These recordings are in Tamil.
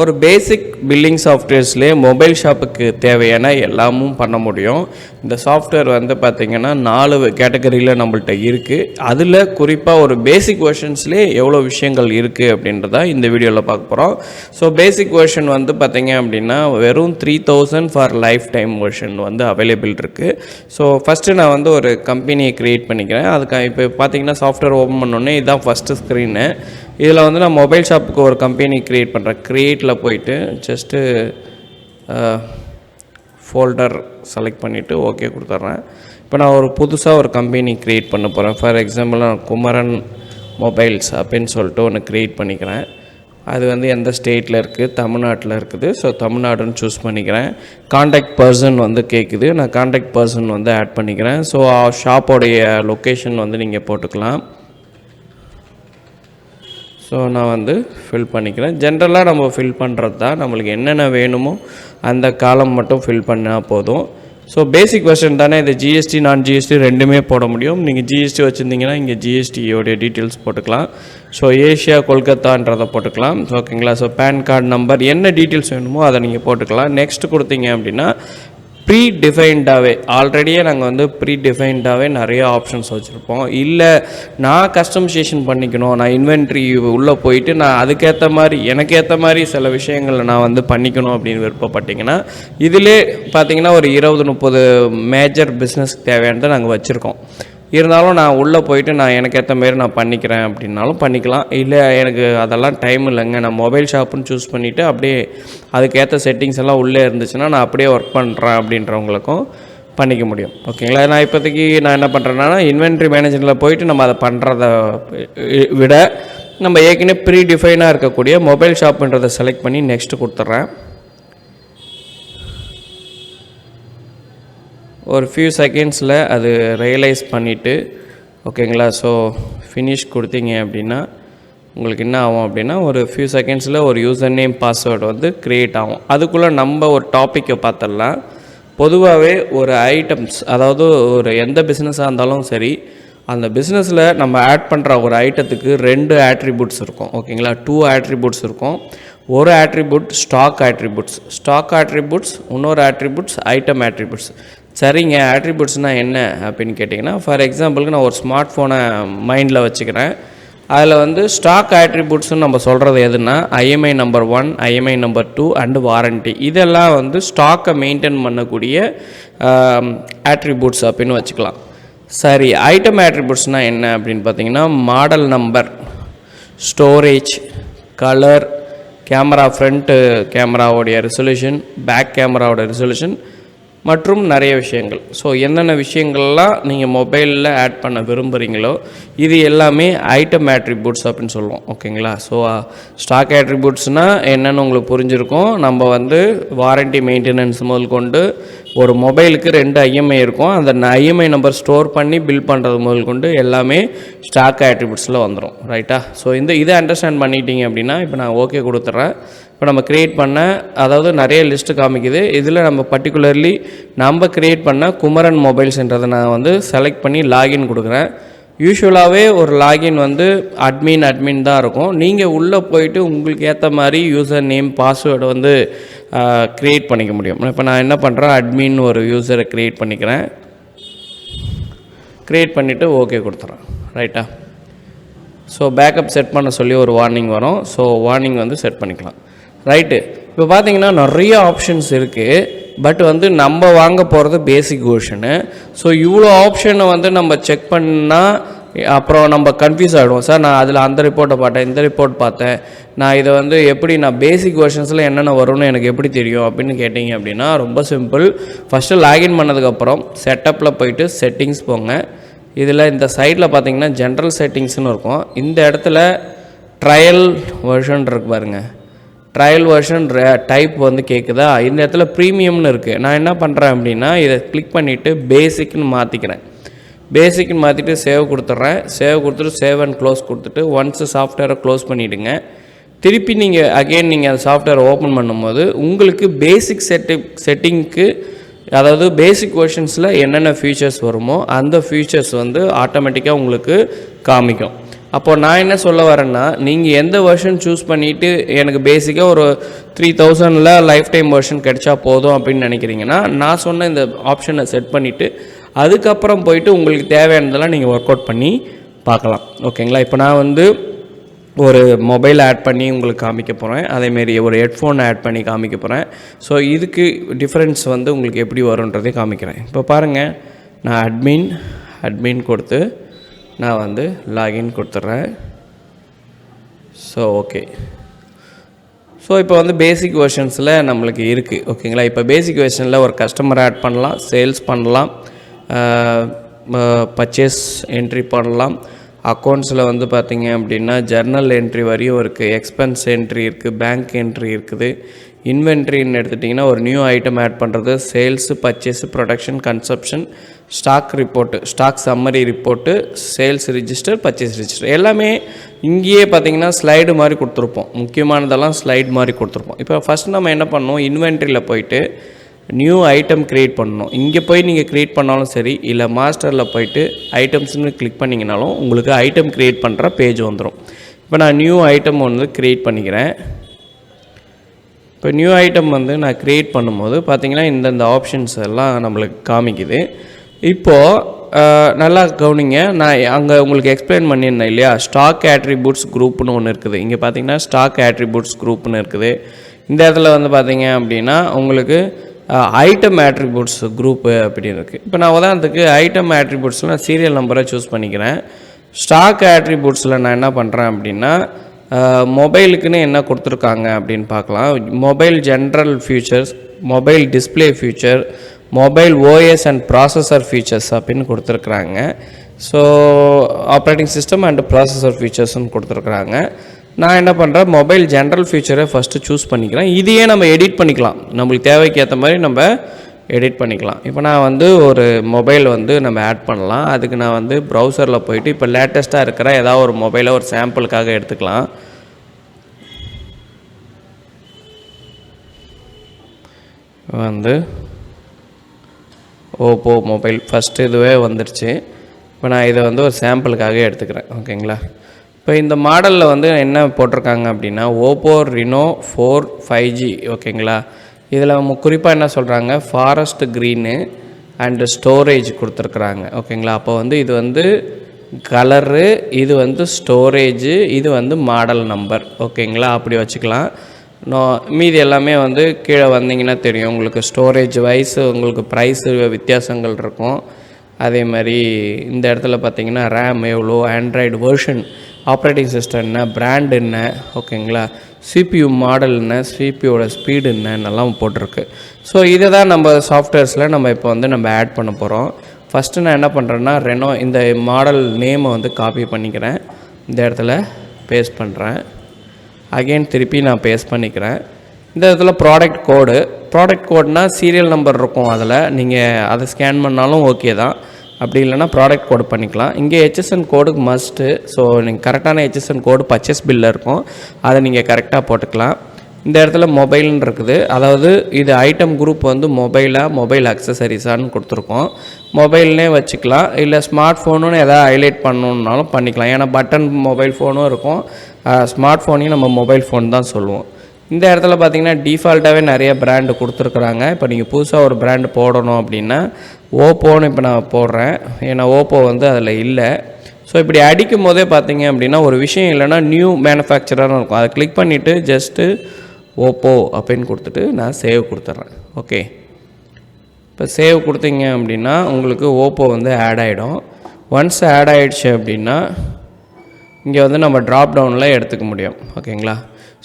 ஒரு பேசிக் பில்லிங் சாஃப்ட்வேர்ஸ்லேயே மொபைல் ஷாப்புக்கு தேவையான எல்லாமும் பண்ண முடியும். இந்த சாஃப்ட்வேர் வந்து பார்த்திங்கன்னா 4 கேட்டகரியில் நம்மள்ட்ட இருக்குது. அதில் குறிப்பாக ஒரு பேசிக் வெர்ஷன்ஸ்லேயே எவ்வளோ விஷயங்கள் இருக்குது அப்படின்றத இந்த வீடியோவில் பார்க்க போகிறோம். ஸோ பேசிக் வெர்ஷன் வந்து பார்த்திங்க அப்படின்னா வெறும் 3000 ஃபார் லைஃப் டைம் வெர்ஷன் வந்து அவைலபிள் இருக்குது. ஸோ ஃபஸ்ட்டு நான் வந்து ஒரு கம்பெனியை க்ரியேட் பண்ணிக்கிறேன். அதுக்கு இப்போ பார்த்திங்கன்னா சாஃப்ட்வேர் ஓப்பன் பண்ணோன்னே இதுதான் ஃபஸ்ட்டு ஸ்க்ரீனு. இதில் வந்து நான் மொபைல் ஷாப்புக்கு ஒரு கம்பெனி க்ரியேட் பண்ணுறேன். க்ரியேட்டில் போயிட்டு ஜஸ்ட்டு ஃபோல்டர் செலக்ட் பண்ணிவிட்டு ஓகே கொடுத்துட்றேன். இப்போ நான் ஒரு புதுசாக ஒரு கம்பெனி க்ரியேட் பண்ண போகிறேன். ஃபார் எக்ஸாம்பிள் நான் குமரன் மொபைல்ஸ் அப்படின்னு சொல்லிட்டு ஒன்று க்ரியேட் பண்ணிக்கிறேன். அது வந்து எந்த ஸ்டேட்டில் இருக்குது, தமிழ்நாட்டில் இருக்குது. ஸோ தமிழ்நாடுன்னு சூஸ் பண்ணிக்கிறேன். காண்டாக்ட் பர்சன் வந்து கேட்குது, நான் காண்டாக்ட் பர்சன் வந்து ஆட் பண்ணிக்கிறேன். ஸோ ஷாப்போடைய லொக்கேஷன் வந்து நீங்கள் போட்டுக்கலாம். ஸோ நான் வந்து ஃபில் பண்ணிக்கிறேன். ஜென்ரலாக நம்ம ஃபில் பண்ணுறது தான், நம்மளுக்கு என்னென்ன வேணுமோ அந்த காலம் மட்டும் ஃபில் பண்ணால் போதும். ஸோ பேசிக் வெர்ஷன் தானே, இது ஜிஎஸ்டி நான் ஜிஎஸ்டி ரெண்டுமே போட முடியும். நீங்கள் ஜிஎஸ்டி வச்சுருந்தீங்கன்னா இங்கே ஜிஎஸ்டியோடைய டீட்டெயில்ஸ் போட்டுக்கலாம். ஸோ ஏஷியா கொல்கத்தான்றதை போட்டுக்கலாம். ஓகேங்களா. ஸோ பேன் கார்டு நம்பர் என்ன டீட்டெயில்ஸ் வேணுமோ அதை நீங்கள் போட்டுக்கலாம். நெக்ஸ்ட் கொடுத்தீங்க அப்படின்னா ப்ரீ டிஃபைன்டாகவே ஆல்ரெடியே நாங்கள் வந்து ப்ரீ டிஃபைன்டாகவே நிறைய ஆப்ஷன்ஸ் வச்சுருப்போம். இல்லை நான் கஸ்டமைசேஷன் பண்ணிக்கணும், நான் இன்வென்ட்ரி உள்ளே போயிட்டு நான் அதுக்கேற்ற மாதிரி எனக்கு ஏற்ற மாதிரி சில விஷயங்களை நான் வந்து பண்ணிக்கணும் அப்படின்னு விருப்பப்பட்டிங்கன்னா இதிலே பார்த்திங்கன்னா ஒரு 20-30 மேஜர் பிஸ்னஸ்க்கு தேவையானதை நாங்கள் வச்சுருக்கோம். இருந்தாலும் நான் உள்ளே போயிட்டு நான் எனக்கு ஏற்ற மாரி நான் பண்ணிக்கிறேன் அப்படின்னாலும் பண்ணிக்கலாம். இல்லை எனக்கு அதெல்லாம் டைம் இல்லைங்க, நான் மொபைல் ஷாப்புன்னு சூஸ் பண்ணிவிட்டு அப்படியே அதுக்கேற்ற செட்டிங்ஸ் எல்லாம் உள்ளே இருந்துச்சுன்னா நான் அப்படியே ஒர்க் பண்ணுறேன் அப்படின்றவங்களுக்கும் பண்ணிக்க முடியும். ஓகேங்களா. நான் இப்போதைக்கு நான் என்ன பண்ணுறேன்னா இன்வென்ட்ரி மேனேஜரில் போயிட்டு நம்ம அதை பண்ணுறத விட நம்ம ஏற்கனவே ப்ரீ டிஃபைனாக இருக்கக்கூடிய மொபைல் ஷாப்புன்றதை செலக்ட் பண்ணி நெக்ஸ்ட்டு கொடுத்துட்றேன். ஒரு ஃபியூ செகண்ட்ஸில் அது ரியலைஸ் பண்ணிவிட்டு ஓகேங்களா. ஸோ ஃபினிஷ் கொடுத்தீங்க அப்படின்னா உங்களுக்கு என்ன ஆகும் அப்படின்னா ஒரு ஃபியூ செகண்ட்ஸில் ஒரு யூசர் நேம் பாஸ்வேர்டு வந்து க்ரியேட் ஆகும். அதுக்குள்ளே நம்ம ஒரு டாப்பிக்கை பார்த்துடலாம். பொதுவாகவே ஒரு ஐட்டம்ஸ், அதாவது ஒரு எந்த பிஸ்னஸாக இருந்தாலும் சரி, அந்த பிஸ்னஸில் நம்ம ஆட் பண்ணுற ஒரு ஐட்டத்துக்கு 2 ஆட்ரிபியூட்ஸ் இருக்கும். ஓகேங்களா. 2 ஆட்ரிபியூட்ஸ் இருக்கும். ஒரு ஆட்ரிபியூட் ஸ்டாக் ஆட்ரிபியூட்ஸ், இன்னொரு ஆட்ரிபியூட்ஸ் ஐட்டம் ஆட்ரிபியூட்ஸ். சரிங்க, ஆட்ரிபியூட்ஸ்னால் என்ன அப்படின்னு கேட்டிங்கன்னா, ஃபார் எக்ஸாம்பிளுக்கு நான் ஒரு ஸ்மார்ட் ஃபோனை மைண்டில் வச்சுக்கிறேன். அதில் வந்து ஸ்டாக் ஆட்ரிபியூட்ஸ்னு நம்ம சொல்கிறது எதுனா IMEI number 1, IMEI number 2 and warranty. இதெல்லாம் வந்து ஸ்டாக்கை மெயின்டைன் பண்ணக்கூடிய ஆட்ரிபியூட்ஸ் அப்படின்னு வச்சுக்கலாம். சரி, ஐட்டம் ஆட்ரிபியூட்ஸ்னால் என்ன அப்படின்னு பார்த்தீங்கன்னா model number, storage, colour, camera, front கேமராவோடைய ரெசல்யூஷன், பேக் கேமராவோட ரெசல்யூஷன் மற்றும் நிறைய விஷயங்கள். ஸோ என்னென்ன விஷயங்கள்லாம் நீங்கள் மொபைலில் ஆட் பண்ண விரும்புகிறீங்களோ இது எல்லாமே ஐட்டம் ஆட்ரிபியூட்ஸ் அப்படின்னு சொல்லுவோம். ஓகேங்களா. ஸோ ஸ்டாக் ஆட்ரிபியூட்ஸ்னால் என்னென்னு உங்களுக்கு புரிஞ்சிருக்கும். நம்ம வந்து வாரண்ட்டி மெயின்டெனன்ஸ் முதல் கொண்டு ஒரு மொபைலுக்கு 2 IMEI இருக்கும். அந்த IMEI நம்பர் ஸ்டோர் பண்ணி பில் பண்ணுறது முதல் கொண்டு எல்லாமே ஸ்டாக் ஆட்ரிபியூட்ஸில் வந்துடும். ரைட்டா. ஸோ இதை அண்டர்ஸ்டாண்ட் பண்ணிட்டீங்க அப்படின்னா இப்போ நான் ஓகே கொடுத்துட்றேன். இப்போ நம்ம க்ரியேட் பண்ண, அதாவது நிறைய லிஸ்ட்டு காமிக்குது. இதில் நம்ம பர்டிகுலர்லி நம்ம க்ரியேட் பண்ண குமரன் மொபைல்ஸ்ன்றதை நான் வந்து செலக்ட் பண்ணி லாகின் கொடுக்குறேன். யூஸ்வலாகவே ஒரு லாகின் வந்து அட்மின் தான் இருக்கும். நீங்கள் உள்ளே போயிட்டு உங்களுக்கு ஏற்ற மாதிரி யூசர் நேம் பாஸ்வேர்டு வந்து க்ரியேட் பண்ணிக்க முடியும். இப்போ நான் என்ன பண்ணுறேன், அட்மின் ஒரு யூசரை க்ரியேட் பண்ணிக்கிறேன். க்ரியேட் பண்ணிவிட்டு ஓகே கொடுத்துட்றேன். ரைட்டா. ஸோ பேக்கப் செட் பண்ண சொல்லி ஒரு வார்னிங் வரும். ஸோ வார்னிங் வந்து செட் பண்ணிக்கலாம். ரைட்டு. இப்போ பார்த்தீங்கன்னா நிறைய ஆப்ஷன்ஸ் இருக்குது. பட் வந்து நம்ம வாங்க போகிறது பேசிக் வெர்ஷனு. ஸோ இவ்வளோ ஆப்ஷனை வந்து நம்ம செக் பண்ணால் அப்புறம் நம்ம கன்ஃபியூஸ் ஆகிடுவோம். சார் நான் அதில் அந்த ரிப்போர்ட்டை பார்த்தேன், இந்த ரிப்போர்ட் பார்த்தேன், நான் இதை வந்து எப்படி நான் பேசிக் வெர்ஷன்ஸில் என்னென்ன வரும்னு எனக்கு எப்படி தெரியும் அப்படின்னு கேட்டிங்க அப்படின்னா ரொம்ப சிம்பிள். ஃபஸ்ட்டு லாகின் பண்ணதுக்கப்புறம் செட்டப்பில் போயிட்டு செட்டிங்ஸ் போங்க. இதில் இந்த சைடில் பார்த்தீங்கன்னா ஜென்ரல் செட்டிங்ஸ்னு இருக்கும். இந்த இடத்துல ட்ரையல் வெர்ஷன் இருக்கு பாருங்கள். ட்ரையல் வெர்ஷன் டைப் வந்து கேட்குதா. இந்த இடத்துல ப்ரீமியம்னு இருக்குது. நான் என்ன பண்ணுறேன் அப்படின்னா இதை கிளிக் பண்ணிவிட்டு பேசிக்னு மாற்றிக்கிறேன். பேசிக்னு மாற்றிட்டு சேவ் கொடுத்துட்றேன். சேவ் கொடுத்துட்டு சேவ் அண்ட் க்ளோஸ் கொடுத்துட்டு ஒன்ஸு சாஃப்ட்வேரை க்ளோஸ் பண்ணிவிடுங்க. திருப்பி நீங்கள் அந்த சாஃப்ட்வேரை ஓப்பன் பண்ணும்போது உங்களுக்கு பேசிக் செட்டிங்க்கு, அதாவது பேசிக் வெர்ஷன்ஸில் என்னென்ன ஃபீச்சர்ஸ் வருமோ அந்த ஃபீச்சர்ஸ் வந்து ஆட்டோமேட்டிக்காக உங்களுக்கு காமிக்கும். அப்போது நான் என்ன சொல்ல வரேன்னா, நீங்கள் எந்த வெர்ஷன் சூஸ் பண்ணிவிட்டு எனக்கு பேசிக்காக ஒரு 3000 லைஃப் டைம் வெர்ஷன் கிடைச்சா போதும் அப்படின்னு நினைக்கிறீங்கன்னா, நான் சொன்ன இந்த ஆப்ஷனை செட் பண்ணிவிட்டு அதுக்கப்புறம் போயிட்டு உங்களுக்கு தேவையானதெல்லாம் நீங்கள் ஒர்க் அவுட் பண்ணி பார்க்கலாம். ஓகேங்களா? இப்போ நான் வந்து ஒரு மொபைல் ஆட் பண்ணி உங்களுக்கு காமிக்க போகிறேன், அதேமாரி ஒரு ஹெட்ஃபோன் ஆட் பண்ணி காமிக்க போகிறேன். ஸோ இதுக்கு டிஃப்ரென்ஸ் வந்து உங்களுக்கு எப்படி வரும்ன்றதே காமிக்கிறேன். இப்போ பாருங்கள், நான் அட்மின் கொடுத்து நான் வந்து லாகின் கொடுத்துட்றேன். So okay. ஸோ இப்போ வந்து பேசிக் வெர்ஷன்ஸில் நம்மளுக்கு இருக்குது. ஓகேங்களா? இப்போ பேசிக் வெர்ஷனில் ஒரு கஸ்டமர் ஆட் பண்ணலாம், சேல்ஸ் பண்ணலாம், பர்ச்சேஸ் என்ட்ரி பண்ணலாம். அக்கௌண்ட்ஸில் வந்து பார்த்திங்க அப்படின்னா ஜர்னல் என்ட்ரி வரையும் இருக்குது, எக்ஸ்பென்ஸ் என்ட்ரி இருக்குது, பேங்க் என்ட்ரி இருக்குது. இன்வென்ட்ரின்னு எடுத்துட்டிங்கன்னா ஒரு நியூ ஐட்டம் ஆட் பண்ணுறது, sales, purchase, production, consumption, stock report, stock summary report, sales register, purchase register எல்லாமே இங்கேயே பார்த்திங்கன்னா ஸ்லைடு மாதிரி கொடுத்துருப்போம். முக்கியமானதெல்லாம் ஸ்லைடு மாதிரி கொடுத்துருப்போம். இப்போ ஃபஸ்ட் நம்ம என்ன பண்ணோம், இன்வென்ட்ரியில் போயிட்டு நியூ ஐட்டம் க்ரியேட் பண்ணணும். இங்கே போய் நீங்கள் க்ரியேட் பண்ணாலும் சரி, இல்லை மாஸ்டரில் போயிட்டு ஐட்டம்ஸ்னு கிளிக் பண்ணிங்கனாலும் உங்களுக்கு ஐட்டம் க்ரியேட் பண்ணுற பேஜ் வந்துடும். இப்போ நான் நியூ ஐட்டம் வந்து க்ரியேட் பண்ணிக்கிறேன். இப்போ நியூ ஐட்டம் வந்து நான் க்ரியேட் பண்ணும்போது பார்த்திங்கன்னா இந்தந்த ஆப்ஷன்ஸ் எல்லாம் நம்மளுக்கு காமிக்குது. இப்போது நல்லா கவனிங்க, நான் அங்கே உங்களுக்கு எக்ஸ்பிளைன் பண்ணியிருந்தேன் இல்லையா, ஸ்டாக் ஆட்ரிபியூட்ஸ் குரூப்னு ஒன்று இருக்குது. இங்கே பார்த்திங்கன்னா ஸ்டாக் ஆட்ரிபியூட்ஸ் குரூப்னு இருக்குது. இந்த இடத்துல வந்து பார்த்திங்க அப்படின்னா உங்களுக்கு ஐட்டம் ஆட்ரிபியூட்ஸ் குரூப்பு அப்படின்னு இருக்குது. இப்போ நான் உதாரணத்துக்கு ஐட்டம் ஆட்ரிபியூட்ஸில் நான் சீரியல் நம்பரை சூஸ் பண்ணிக்கிறேன். ஸ்டாக் ஆட்ரிபியூட்ஸில் நான் என்ன பண்ணுறேன் அப்படின்னா மொபைலுக்குன்னு என்ன கொடுத்துருக்காங்க அப்படின்னு பார்க்கலாம். Mobile general features, mobile display feature, mobile OS and processor features அப்படின்னு கொடுத்துருக்குறாங்க. So operating system and processor ஃபீச்சர்ஸ்னு கொடுத்துருக்குறாங்க. நான் என்ன பண்ணுறேன், மொபைல் ஜென்ரல் ஃபீச்சரை ஃபஸ்ட்டு சூஸ் பண்ணிக்கிறேன். இதையே நம்ம எடிட் பண்ணிக்கலாம், நம்மளுக்கு தேவைக்கு ஏற்ற மாதிரி நம்ம எடிட் பண்ணிக்கலாம். இப்போ நான் வந்து ஒரு மொபைல் வந்து நம்ம ஆட் பண்ணலாம். அதுக்கு நான் வந்து ப்ரௌசரில் போயிட்டு இப்போ லேட்டஸ்ட்டாக இருக்கிற ஏதாவது ஒரு மொபைலை ஒரு சாம்பிளுக்காக எடுத்துக்கலாம். வந்து ஓப்போ மொபைல் ஃபஸ்ட்டு இதுவே வந்துடுச்சு. இப்போ நான் இதை வந்து ஒரு சாம்பிளுக்காக எடுத்துக்கிறேன். ஓகேங்களா? இப்போ இந்த மாடலில் வந்து என்ன போட்டிருக்காங்க அப்படின்னா ஓப்போ ரினோ 4 5G. ஓகேங்களா? இதில் குறிப்பாக என்ன சொல்கிறாங்க, ஃபாரஸ்ட் க்ரீனு அண்டு ஸ்டோரேஜ் கொடுத்துருக்குறாங்க. ஓகேங்களா? அப்போ வந்து இது வந்து கலரு, இது வந்து ஸ்டோரேஜு, இது வந்து மாடல் நம்பர். ஓகேங்களா? அப்படி வச்சுக்கலாம். மீதி எல்லாமே வந்து கீழே வந்தீங்கன்னா தெரியும் உங்களுக்கு ஸ்டோரேஜ் வைஸ் உங்களுக்கு ப்ரைஸு வித்தியாசங்கள் இருக்கும். அதே மாதிரி இந்த இடத்துல பார்த்திங்கன்னா ரேம் எவ்வளோ, ஆண்ட்ராய்டு வெர்ஷன், ஆப்ரேட்டிங் சிஸ்டம் என்ன, பிராண்ட் என்ன, ஓகேங்களா, சிபியூ மாடல் என்ன, சிபியூட ஸ்பீடு என்னென்னலாம் போட்டிருக்கு. ஸோ இதை தான் நம்ம சாஃப்ட்வேர்ஸில் நம்ம இப்போ வந்து நம்ம ஆட் பண்ண போகிறோம். ஃபஸ்ட்டு நான் என்ன பண்ணுறேன்னா ரெனோ இந்த மாடல் நேமை வந்து காப்பி பண்ணிக்கிறேன், இந்த இடத்துல பேஸ்ட் பண்ணுறேன். அகெயின் திருப்பி நான் பேஸ்ட் பண்ணிக்கிறேன். இந்த இடத்துல ப்ராடக்ட் கோடுனால் சீரியல் நம்பர் இருக்கும், அதில் நீங்கள் அதை ஸ்கேன் பண்ணாலும் ஓகே தான். அப்படி இல்லைனா ப்ராடக்ட் கோடு பண்ணிக்கலாம். இங்கே ஹெச்எஸ்என் கோடு மஸ்ட்டு. ஸோ நீங்கள் கரெக்டான ஹெச்எஸ்என் கோடு பர்ச்சேஸ் பில்லில் இருக்கும், அதை நீங்கள் கரெக்டாக போட்டுக்கலாம். இந்த இடத்துல மொபைல்னு இருக்குது, அதாவது இது ஐட்டம் குரூப் வந்து மொபைல் அக்சசரிஸான்னு கொடுத்துருக்கோம். மொபைல்னே வச்சுக்கலாம், இல்லை ஸ்மார்ட் ஃபோனுன்னு எதாவது ஹைலைட் பண்ணணுன்னாலும் பண்ணிக்கலாம். ஏன்னா பட்டன் மொபைல் ஃபோனும் இருக்கும், ஸ்மார்ட் ஃபோனையும் நம்ம மொபைல் ஃபோன் தான் சொல்லுவோம். இந்த இடத்துல பார்த்திங்கன்னா டிஃபால்ட்டாகவே நிறைய பிராண்டு கொடுத்துருக்குறாங்க. இப்போ நீங்கள் புதுசாக ஒரு பிராண்டு போடணும் அப்படின்னா ஓப்போன்னு இப்போ நான் போடுறேன், ஏன்னா ஓப்போ வந்து அதில் இல்லை. ஸோ இப்படி அடிக்கும் போதே பார்த்திங்க அப்படின்னா ஒரு விஷயம் இல்லைன்னா நியூ மேனுஃபேக்சரர்னு இருக்கும், அதை கிளிக் பண்ணிவிட்டு ஜஸ்ட்டு ஓப்போ அப்படின்னு கொடுத்துட்டு நான் சேவ் கொடுத்துட்றேன். ஓகே, இப்போ சேவ் கொடுத்தீங்க அப்படின்னா உங்களுக்கு ஓப்போ வந்து ஆட் ஆகிடும். ஒன்ஸ் ஆட் ஆகிடுச்சு அப்படின்னா இங்கே வந்து நம்ம ட்ராப் டவுனில் எடுத்துக்க முடியும். ஓகேங்களா?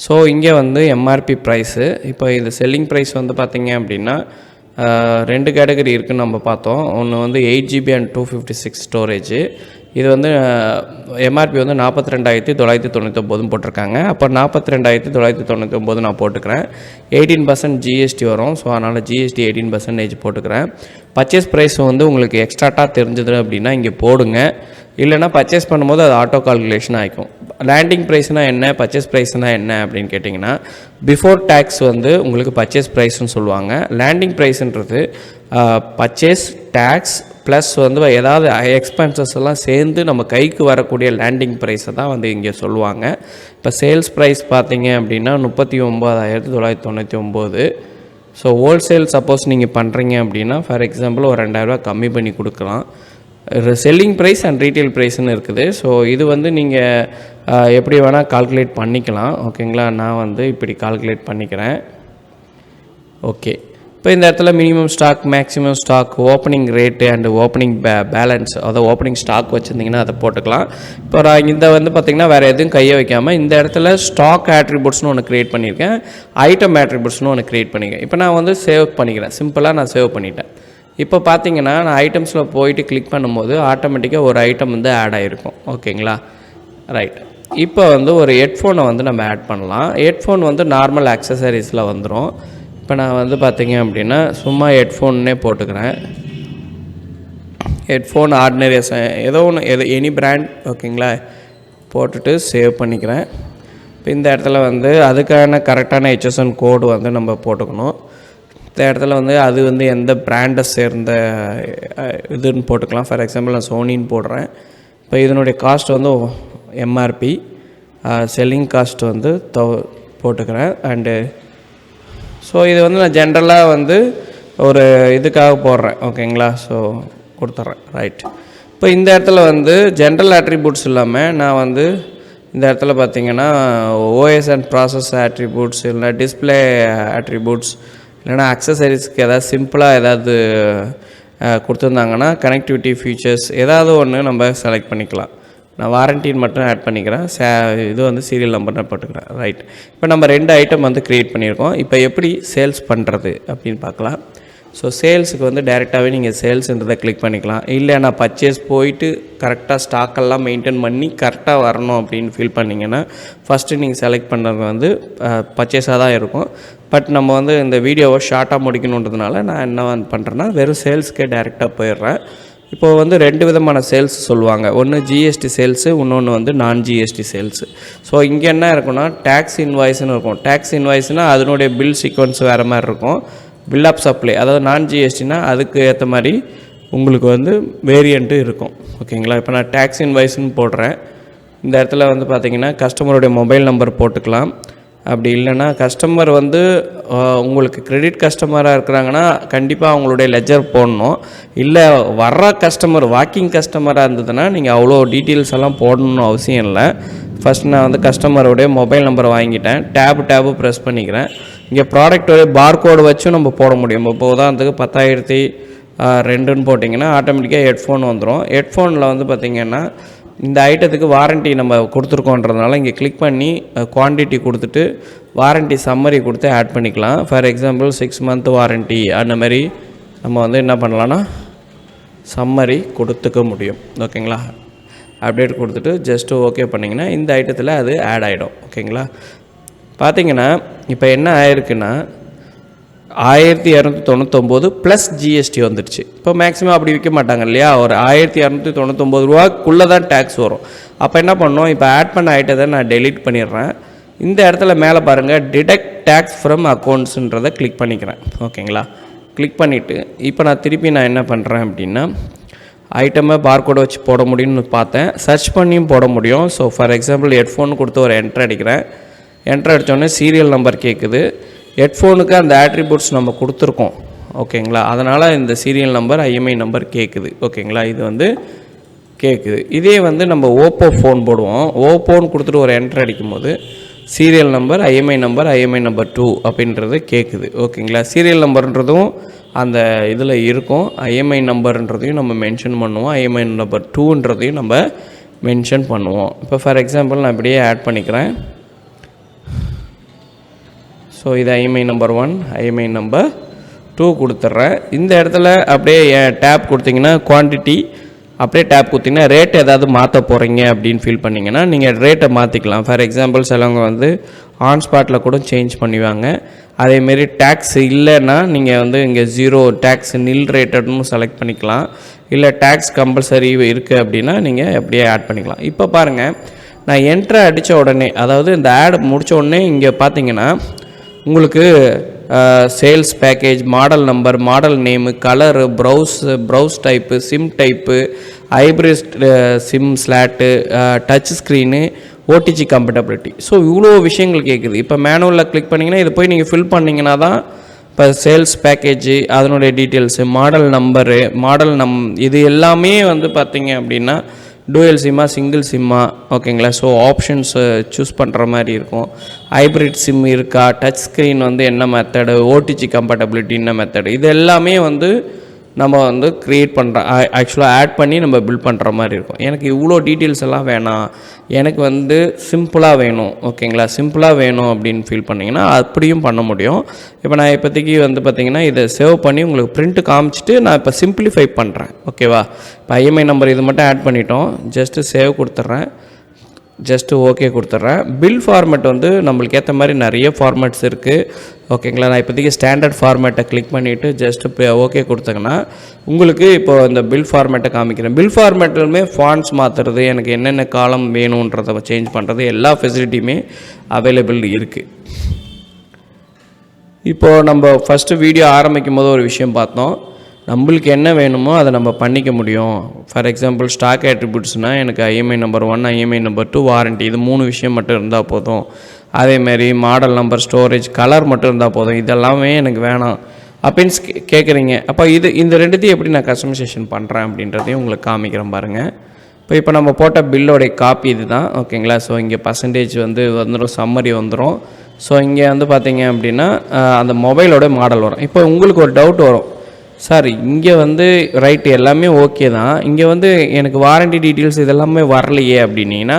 ஸோ இங்கே வந்து எம்ஆர்பி ப்ரைஸு, இப்போ இது செல்லிங் ப்ரைஸ் வந்து பார்த்திங்க அப்படின்னா 2 கேட்டகரி இருக்குதுன்னு நம்ம பார்த்தோம். ஒன்று வந்து 8GB அண்ட் 256 ஸ்டோரேஜு. இது வந்து எம்ஆர்பி வந்து 42,999 போட்டிருக்காங்க. அப்போ 42,999 நான் போட்டுக்கிறேன். 18% ஜிஎஸ்டி வரும். ஸோ அதனால் ஜிஎஸ்டி 18% போட்டுக்கிறேன். பர்ச்சேஸ் ப்ரைஸ் வந்து உங்களுக்கு எக்ஸ்ட்ராட்டாக தெரிஞ்சது அப்படின்னா இங்கே போடுங்க, இல்லைனா பர்ச்சேஸ் பண்ணும்போது அது ஆட்டோ கால்குலேஷன் ஆகிக்கும். லேண்டிங் ப்ரைஸ்னால் என்ன, பர்ச்சேஸ் ப்ரைஸ்னால் என்ன அப்படின்னு கேட்டிங்கன்னா பிஃபோர் டேக்ஸ் வந்து உங்களுக்கு பர்ச்சேஸ் ப்ரைஸ்ன்னு சொல்லுவாங்க. லேண்டிங் ப்ரைஸ்ன்றது பர்ச்சேஸ், டேக்ஸ், ப்ளஸ் வந்து ஏதாவது எக்ஸ்பென்சஸ் எல்லாம் சேர்ந்து நம்ம கைக்கு வரக்கூடிய லேண்டிங் ப்ரைஸை தான் வந்து இங்கே சொல்லுவாங்க. இப்போ சேல்ஸ் ப்ரைஸ் பார்த்தீங்க அப்படின்னா 39,999. ஸோ ஹோல்சேல் சப்போஸ் நீங்கள் பண்ணுறீங்க அப்படின்னா ஃபார் எக்ஸாம்பிள் ஒரு 2000 கம்மி பண்ணி கொடுக்கலாம். செல்லிங் ப்ரைஸ் அண்ட் ரீட்டைல் ப்ரைஸ்னு இருக்குது. ஸோ இது வந்து நீங்கள் எப்படி வேணால் கால்குலேட் பண்ணிக்கலாம். ஓகேங்களா, நான் வந்து இப்படி கால்குலேட் பண்ணிக்கிறேன். ஓகே, இப்போ இந்த இடத்துல minimum stock, maximum stock, opening rate and opening balance, அதாவது ஓப்பனிங் ஸ்டாக் வச்சுருந்திங்கன்னா அதை போட்டுக்கலாம். இப்போ நான் இந்த வந்து பார்த்திங்கன்னா வேறு எதுவும் கையை வைக்காமல் இந்த இடத்துல ஸ்டாக் ஆட்ரிபியூட்ஸ்னு ஒன்று க்ரியேட் பண்ணியிருக்கேன், ஐட்டம் ஆட்ரிபியூட்ஸ்னு ஒன்று க்ரியேட் பண்ணியிருக்கேன். இப்போ நான் வந்து சேவ் பண்ணிக்கிறேன், சிம்பிளாக நான் சேவ் பண்ணிட்டேன். இப்போ பார்த்தீங்கன்னா நான் ஐட்டம்ஸில் போயிட்டு கிளிக் பண்ணும்போது ஆட்டோமேட்டிக்காக ஒரு ஐட்டம் வந்து ஆட் ஆகிருக்கும். ஓகேங்களா, ரைட். இப்போ வந்து ஒரு ஹெட்ஃபோனை வந்து நம்ம ஆட் பண்ணலாம். ஹெட்ஃபோன் வந்து நார்மல் ஆக்சசரிஸில் வந்துடும். இப்போ நான் வந்து பார்த்தீங்க அப்படின்னா சும்மா ஹெட்ஃபோன்னே போட்டுக்கிறேன். ஹெட்ஃபோன் ஆர்டினரி ஏதோ ஒன்று எனி பிராண்ட். ஓகேங்களா, போட்டுட்டு சேவ் பண்ணிக்கிறேன். இப்போ இந்த இடத்துல வந்து அதுக்கான கரெக்டான HSN கோடு வந்து நம்ம போட்டுக்கணும். இந்த இடத்துல வந்து அது வந்து எந்த பிராண்டை சேர்ந்த இதுன்னு போட்டுக்கலாம். ஃபார் எக்ஸாம்பிள் நான் சோனின்னு போடுறேன். இப்போ இதனுடைய காஸ்ட் வந்து MRP, செல்லிங் காஸ்ட் வந்து போட்டுக்கிறேன். அண்டு ஸோ இது வந்து நான் ஜென்ரலாக வந்து ஒரு இதுக்காக போடுறேன். ஓகேங்களா, ஸோ கொடுத்துட்றேன். ரைட். இப்போ இந்த இடத்துல வந்து ஜென்ரல் ஆட்ரிபியூட்ஸ் இல்லாமல் நான் வந்து இந்த இடத்துல பார்த்திங்கன்னா OS அண்ட் ப்ராசஸ் ஆட்ரிபியூட்ஸ், இல்லைனா டிஸ்பிளே ஆட்ரிபியூட்ஸ், இல்லைனா அக்சசரிஸ்க்கு ஏதாவது சிம்பிளாக ஏதாவது கொடுத்துருந்தாங்கன்னா கனெக்டிவிட்டி ஃபீச்சர்ஸ் ஏதாவது ஒன்று நம்ம செலக்ட் பண்ணிக்கலாம். நான் வாரண்டின்னு மட்டும் ஆட் பண்ணிக்கிறேன். இது வந்து சீரியல் நம்பர்னு போட்டுக்கிறேன். ரைட். இப்போ நம்ம 2 ஐட்டம் வந்து க்ரியேட் பண்ணியிருக்கோம். இப்போ எப்படி சேல்ஸ் பண்ணுறது அப்படின்னு பார்க்கலாம். ஸோ சேல்ஸுக்கு வந்து டைரெக்டாகவே நீங்கள் சேல்ஸுன்றதை கிளிக் பண்ணிக்கலாம். இல்லை நான் பர்ச்சேஸ் போயிட்டு கரெக்டாக ஸ்டாக்கெல்லாம் மெயின்டைன் பண்ணி கரெக்டாக வரணும் அப்படின்னு ஃபீல் பண்ணிங்கன்னா ஃபஸ்ட்டு நீங்கள் செலக்ட் பண்ணுறது வந்து பர்ச்சேஸாக தான் இருக்கும். பட் நம்ம வந்து இந்த வீடியோவை ஷார்ட்டாக முடிக்கணுன்றதுனால நான் என்ன பண்ணுறேன்னா வெறும் சேல்ஸ்க்கே டைரெக்டாக போயிடுறேன். இப்போது வந்து 2 விதமான சேல்ஸ் சொல்லுவாங்க. ஒன்று ஜிஎஸ்டி சேல்ஸு, இன்னொன்று வந்து நான் ஜிஎஸ்டி சேல்ஸு. ஸோ இங்கே என்ன இருக்குன்னா டேக்ஸ் இன்வாய்ஸ்னு இருக்கும். டேக்ஸ் இன்வாய்ஸ்னால் அதனுடைய பில் சீக்வன்ஸ் வேறு மாதிரி இருக்கும். பில் ஆஃப் சப்ளை, அதாவது நான் ஜிஎஸ்டினா அதுக்கு ஏற்ற மாதிரி உங்களுக்கு வந்து வேரியண்ட்டு இருக்கும். ஓகேங்களா, இப்போ நான் டேக்ஸ் இன்வாய்ஸ்னு போடுறேன். இந்த இடத்துல வந்து பார்த்திங்கன்னா கஸ்டமருடைய மொபைல் நம்பர் போட்டுக்கலாம். அப்படி இல்லைன்னா கஸ்டமர் வந்து உங்களுக்கு கிரெடிட் கஸ்டமராக இருக்கிறாங்கன்னா கண்டிப்பாக அவங்களுடைய லெஜர் போடணும். இல்லை வர்ற கஸ்டமர் வாக்கிங் கஸ்டமராக இருந்ததுன்னா நீங்கள் அவ்வளோ டீட்டெயில்ஸ் எல்லாம் போடணும்னு அவசியம் இல்லை. ஃபஸ்ட் நான் வந்து கஸ்டமருடைய மொபைல் நம்பரை வாங்கிட்டேன். டேபு ப்ரெஸ் பண்ணிக்கிறேன். இங்கே ப்ராடக்டோடைய பார்கோடு வச்சும் நம்ம போட முடியும். இப்போ உதாரணத்துக்கு 10,002ன்னு போட்டிங்கன்னா ஆட்டோமேட்டிக்காக ஹெட்ஃபோன் வந்துடும். ஹெட்ஃபோனில் வந்து பார்த்திங்கன்னா இந்த ஐட்டத்துக்கு வாரண்ட்டி நம்ம கொடுத்துருக்கோன்றதுனால இங்கே கிளிக் பண்ணி குவான்டிட்டி கொடுத்துட்டு வாரண்ட்டி சம்மரி கொடுத்து ஆட் பண்ணிக்கலாம். ஃபார் எக்ஸாம்பிள் 6 மந்த் வாரண்ட்டி அந்த மாதிரி நம்ம வந்து என்ன பண்ணலான்னா சம்மரி கொடுத்துக்க முடியும். ஓகேங்களா, அப்டேட் கொடுத்துட்டு ஜஸ்ட்டு ஓகே பண்ணிங்கன்னா இந்த ஐட்டத்தில் அது ஆட் ஆகிடும். ஓகேங்களா, பார்த்திங்கன்னா இப்போ என்ன ஆயிருக்குன்னா 1299 ப்ளஸ் ஜிஎஸ்டி வந்துடுச்சு. இப்போ மேக்ஸிமம் அப்படி விற்க மாட்டாங்க இல்லையா, ஒரு 1299 ரூபாக்குள்ளே தான் டேக்ஸ் வரும். அப்போ என்ன பண்ணோம், இப்போ ஆட் பண்ண ஐட்டத்தை நான் டெலீட் பண்ணிடுறேன். இந்த இடத்துல மேலே பாருங்கள் டிடெக்ட் டேக்ஸ் ஃப்ரம் அக்கௌண்ட்ஸுன்றதை கிளிக் பண்ணிக்கிறேன். ஓகேங்களா, கிளிக் பண்ணிவிட்டு இப்போ நான் திருப்பி நான் என்ன பண்ணுறேன் அப்படின்னா ஐட்டமை பார்கோடை வச்சு போட முடியும்னு பார்த்தேன். சர்ச் பண்ணியும் போட முடியும். ஸோ ஃபார் எக்ஸாம்பிள் ஹெட்ஃபோன் கொடுத்து ஒரு என்ட்ரு அடிக்கிறேன். என்ட்ரு அடித்தோடனே சீரியல் நம்பர் கேட்குது. ஹெட்ஃபோனுக்கு அந்த ஆட்ரிபியூட்ஸ் நம்ம கொடுத்துருக்கோம். ஓகேங்களா, அதனால் இந்த சீரியல் நம்பர் IMEI நம்பர் கேட்குது. ஓகேங்களா, இது வந்து கேட்குது. இதே வந்து நம்ம ஓப்போ ஃபோன் போடுவோம். ஓப்போன்னு கொடுத்துட்டு ஒரு என்ட்ரு அடிக்கும்போது சீரியல் நம்பர் IMEI நம்பர் 2 அப்படின்றது கேட்குது. ஓகேங்களா, சீரியல் நம்பர்ன்றதும் அந்த இதில் இருக்கும். IMEI நம்பர்ன்றதையும் நம்ம மென்ஷன் பண்ணுவோம். IMEI நம்பர் 2ன்றதையும் நம்ம மென்ஷன் பண்ணுவோம். இப்போ ஃபார் எக்ஸாம்பிள் நான் இப்படியே ஆட் பண்ணிக்கிறேன். ஸோ இது IMEI நம்பர் 1, IMEI நம்பர் 2 கொடுத்துட்றேன். இந்த இடத்துல அப்படியே டேப் கொடுத்தீங்கன்னா குவான்டிட்டி, அப்படியே டேப் கொடுத்தீங்கன்னா ரேட் ஏதாவது மாற்ற போகிறீங்க அப்படின்னு ஃபீல் பண்ணிங்கன்னா நீங்கள் ரேட்டை மாற்றிக்கலாம். ஃபார் எக்ஸாம்பிள் சிலவங்க வந்து ஆன் ஸ்பாட்டில் கூட சேஞ்ச் பண்ணுவாங்க. அதேமாரி டேக்ஸ் இல்லைன்னா நீங்கள் வந்து இங்கே 0 டேக்ஸ் நில் ரேட்டட்னு செலக்ட் பண்ணிக்கலாம். இல்லை டேக்ஸ் கம்பல்சரி இருக்குது அப்படின்னா நீங்கள் அப்படியே ஆட் பண்ணிக்கலாம். இப்போ பாருங்கள், நான் என்ட்ரு அடித்த உடனே, அதாவது இந்த ஆட் முடித்த உடனே இங்கே பார்த்தீங்கன்னா உங்களுக்கு sales package, model number, model name, colour, browse type, sim type, hybrid sim slot, touch screen, OTG compatibility. So இவ்வளோ விஷயங்கள் கேட்குது. இப்போ மேனுவலில் கிளிக் பண்ணிங்கன்னா இது போய் நீங்கள் ஃபில் பண்ணிங்கன்னா தான் இப்போ சேல்ஸ் பேக்கேஜு அதனுடைய டீட்டெயில்ஸு, மாடல் நம்பரு, இது எல்லாமே வந்து பார்த்திங்க அப்படின்னா டூயல் சிம்மா சிங்கிள் சிம்மா, ஓகேங்களா. ஸோ ஆப்ஷன்ஸு சூஸ் பண்ணுற மாதிரி இருக்கும். ஹைப்ரிட் சிம் இருக்கா, டச் ஸ்க்ரீன் வந்து என்ன மெத்தடு, ஓடிஜி கம்பேட்டபிலிட்டி என்ன மெத்தடு, இது எல்லாமே வந்து நம்ம வந்து க்ரியேட் பண்ணுற ஆக்சுவலாக ஆட் பண்ணி நம்ம பில்ட் பண்ணுற மாதிரி இருக்கும். எனக்கு இவ்வளோ டீட்டெயில்ஸ் எல்லாம் வேணாம், எனக்கு வந்து சிம்பிளாக வேணும், ஓகேங்களா. சிம்பிளாக வேணும் அப்படின்னு ஃபீல் பண்ணிங்கன்னா அப்படியும் பண்ண முடியும். இப்போ நான் இப்போதைக்கு வந்து பார்த்திங்கன்னா இதை சேவ் பண்ணி உங்களுக்கு பிரிண்ட்டு காமிச்சிட்டு நான் இப்போ சிம்பிளிஃபை பண்ணுறேன், ஓகேவா. இப்போ ஐஎம்ஐ நம்பர் இது மட்டும் ஆட் பண்ணிட்டோம். ஜஸ்ட்டு சேவ் கொடுத்துட்றேன், ஜஸ்ட்டு ஓகே கொடுத்துட்றேன். பில் ஃபார்மேட் வந்து நம்மளுக்கு ஏற்ற மாதிரி நிறைய ஃபார்மேட்ஸ் இருக்குது, ஓகேங்களா. நான் இப்போதைக்கு ஸ்டாண்டர்ட் ஃபார்மேட்டை கிளிக் பண்ணிவிட்டு ஜஸ்ட்டு ஓகே கொடுத்தங்கன்னா உங்களுக்கு இப்போ இந்த பில் ஃபார்மேட்டை காமிக்கிறேன். பில் ஃபார்மேட்டுமே ஃபாண்ட்ஸ் மாற்றுறது, எனக்கு என்னென்ன காலம் வேணுன்றதை சேஞ்ச் பண்ணுறது, எல்லா ஃபெசிலிட்டியுமே அவைலபிள் இருக்குது. இப்போது நம்ம ஃபஸ்ட்டு வீடியோ ஆரம்பிக்கும் போது ஒரு விஷயம் பார்த்தோம், நம்மளுக்கு என்ன வேணுமோ அதை நம்ம பண்ணிக்க முடியும். ஃபார் எக்ஸாம்பிள் ஸ்டாக் ஆட்ரிபியூட்ஸ்னால் எனக்கு IMI number 1, IMEI number 2, warranty, இது 3 விஷயம் மட்டும் இருந்தால் போதும். அதேமாரி மாடல் நம்பர், ஸ்டோரேஜ், கலர் மட்டும் இருந்தால் போதும். இதெல்லாமே எனக்கு வேணாம் அப்படின்னு கேட்குறீங்க. அப்போ இந்த ரெண்டுத்தையும் எப்படி நான் கஸ்டமைசேஷன் பண்ணுறேன் அப்படின்றதையும் உங்களுக்கு காமிக்கிறேன் பாருங்கள். இப்போ நம்ம போட்ட பில்லோடைய காப்பி இது தான், ஓகேங்களா. ஸோ இங்கே பர்சன்டேஜ் வந்து வந்துடும், சம்மரி வந்துடும். ஸோ இங்கே வந்து பார்த்தீங்க அப்படின்னா அந்த மொபைலோட மாடல் வரும். இப்போ உங்களுக்கு ஒரு டவுட் வரும், சார் இங்கே வந்து ரைட்டு எல்லாமே ஓகே தான், இங்கே வந்து எனக்கு வாரண்ட்டி டீட்டெயில்ஸ் இதெல்லாமே வரலையே அப்படின்னீங்கன்னா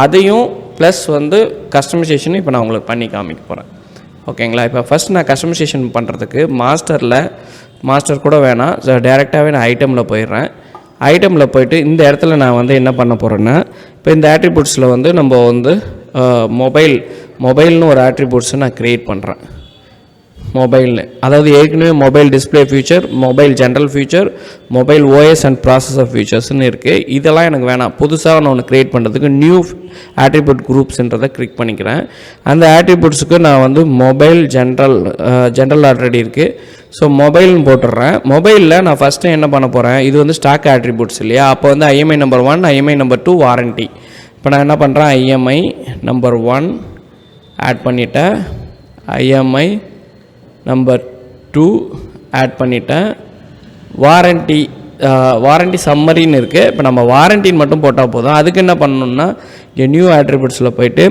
அதையும் ப்ளஸ் வந்து கஸ்டமைசேஷன் இப்போ நான் உங்களுக்கு பண்ணி காமிக்க போகிறேன், ஓகேங்களா. இப்போ ஃபஸ்ட் நான் கஸ்டமைசேஷன் பண்ணுறதுக்கு மாஸ்டர் கூட வேணாம், ஸோ டேரெக்டாகவே நான் ஐட்டமில் போயிடுறேன். ஐட்டமில் போய்ட்டு இந்த இடத்துல நான் வந்து என்ன பண்ண போகிறேன்னா, இப்போ இந்த ஆட்ரிபியூட்ஸில் வந்து நம்ம வந்து மொபைல்னு ஒரு ஆட்ரிபியூட்ஸை நான் க்ரியேட் பண்ணுறேன். மொபைல்னு, அதாவது ஏற்கனவே mobile display feature, mobile general feature, mobile OS and processor ஃபியூச்சர்ஸ்னு இருக்குது. இதெல்லாம் எனக்கு வேணாம். புதுசாக நான் ஒன்று க்ரியேட் பண்ணுறதுக்கு நியூ ஆட்ரிபியூட் குரூப்ஸ்ன்றதை கிளிக் பண்ணிக்கிறேன். அந்த ஆட்ரிபியூட்ஸுக்கு நான் வந்து மொபைல் ஜென்ரல் ஆல்ரெடி இருக்குது, ஸோ மொபைல்னு போட்டுடுறேன். மொபைலில் நான் ஃபஸ்ட்டு என்ன பண்ண போகிறேன், இது வந்து ஸ்டாக் ஆட்ரிபியூட்ஸ் இல்லையா. அப்போ வந்து IMI number 1, IMEI number 2, warranty. இப்போ நான் என்ன பண்ணுறேன், ஐஎம்ஐ நம்பர் 1 ஆட் பண்ணிட்டேன், ஐஎம்ஐ நம்பர் 2 ஆட் பண்ணிட்டேன், வாரண்ட்டி சம்மரின்னு இருக்குது. இப்போ நம்ம வாரண்ட்டின்னு மட்டும் போட்டால் போதும். அதுக்கு என்ன பண்ணணுன்னா இங்கே நியூ ஆட்ரிபியூட்ஸில் போய்ட்டு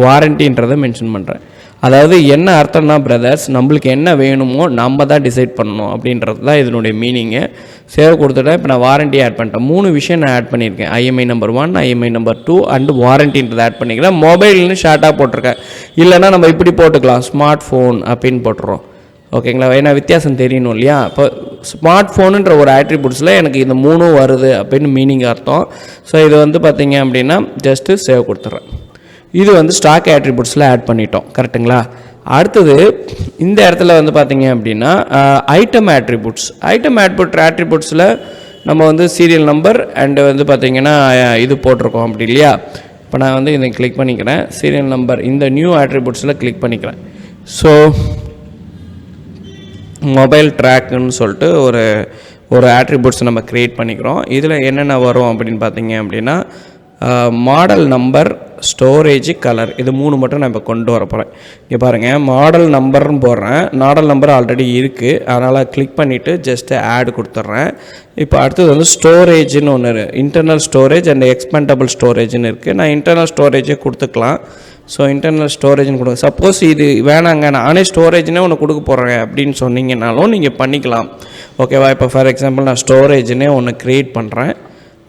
வாரண்ட்டின்றதை மென்ஷன் பண்ணுறேன். அதாவது என்ன அர்த்தம்னா பிரதர்ஸ், நம்மளுக்கு என்ன வேணுமோ நம்ம தான் டிசைட் பண்ணணும் அப்படின்றது தான் இதனுடைய மீனிங்கு. சேவ் கொடுத்துட்டேன். இப்போ நான் வாரண்ட்டி ஆட் பண்ணிட்டேன். 3 விஷயம் நான் ஆட் பண்ணியிருக்கேன், IMEI number 1, IMEI number 2 and வாரண்ட்டின்றதை ஆட் பண்ணிக்கிறேன். மொபைல்னு ஷார்ட்டாக போட்டிருக்கேன், இல்லைனா நம்ம இப்படி போட்டுக்கலாம், ஸ்மார்ட் ஃபோன் அப்படின்னு போட்டுறோம், ஓகேங்களா. ஏன்னா வித்தியாசம் தெரியணும் இல்லையா. இப்போ ஸ்மார்ட் ஃபோனுன்ற ஒரு ஆட்ரிபியூட்ஸில் எனக்கு இந்த 3 வருது அப்படின்னு மீனிங் அர்த்தம். ஸோ இது வந்து பார்த்திங்க அப்படின்னா ஜஸ்ட்டு சேவ் கொடுத்துட்றேன். இது வந்து ஸ்டாக் ஆட்ரிபியூட்ஸில் ஆட் பண்ணிட்டோம், கரெக்டுங்களா. அடுத்தது இந்த இடத்துல வந்து பார்த்திங்க அப்படின்னா ஐட்டம் ஆட்ரிபியூட்ஸில் நம்ம வந்து சீரியல் நம்பர் அண்டு வந்து பார்த்திங்கன்னா இது போட்டிருக்கோம் அப்படி இல்லையா. இப்போ நான் வந்து இதை கிளிக் பண்ணிக்கிறேன், சீரியல் நம்பர் இந்த நியூ ஆட்ரிபியூட்ஸில் கிளிக் பண்ணிக்கிறேன். ஸோ மொபைல் ட்ராக்குன்னு சொல்லிட்டு ஒரு ஆட்ரிபியூட்ஸ் நம்ம க்ரியேட் பண்ணிக்கிறோம். இதில் என்னென்ன வரும் அப்படின்னு பார்த்தீங்க அப்படின்னா மாடல் நம்பர், ஸ்டோரேஜ், கலர், இது 3 மட்டும் நான் இப்போ கொண்டு வர போகிறேன். இங்கே பாருங்கள், மாடல் நம்பர்னு போடுறேன். மாடல் நம்பர் ஆல்ரெடி இருக்குது, அதனால் கிளிக் பண்ணிவிட்டு ஜஸ்ட்டு ஆட் கொடுத்துட்றேன். இப்போ அடுத்தது வந்து ஸ்டோரேஜ்னு ஒன்று, இன்டர்னல் ஸ்டோரேஜ் அண்ட் எக்ஸ்பேண்டபிள் ஸ்டோரேஜ்னு இருக்குது. நான் இன்டர்னல் ஸ்டோரேஜே கொடுத்துக்கலாம். ஸோ இன்டர்னல் ஸ்டோரேஜ்னு கொடுங்க. சப்போஸ் இது வேணாங்க, நானே ஸ்டோரேஜ்னே ஒன்று கொடுக்க போகிறேன் அப்படின்னு சொன்னீங்கன்னாலும் நீங்கள் பண்ணிக்கலாம், ஓகேவா. இப்போ ஃபார் எக்ஸாம்பிள் நான் ஸ்டோரேஜ்னே ஒன்று க்ரியேட் பண்ணுறேன்.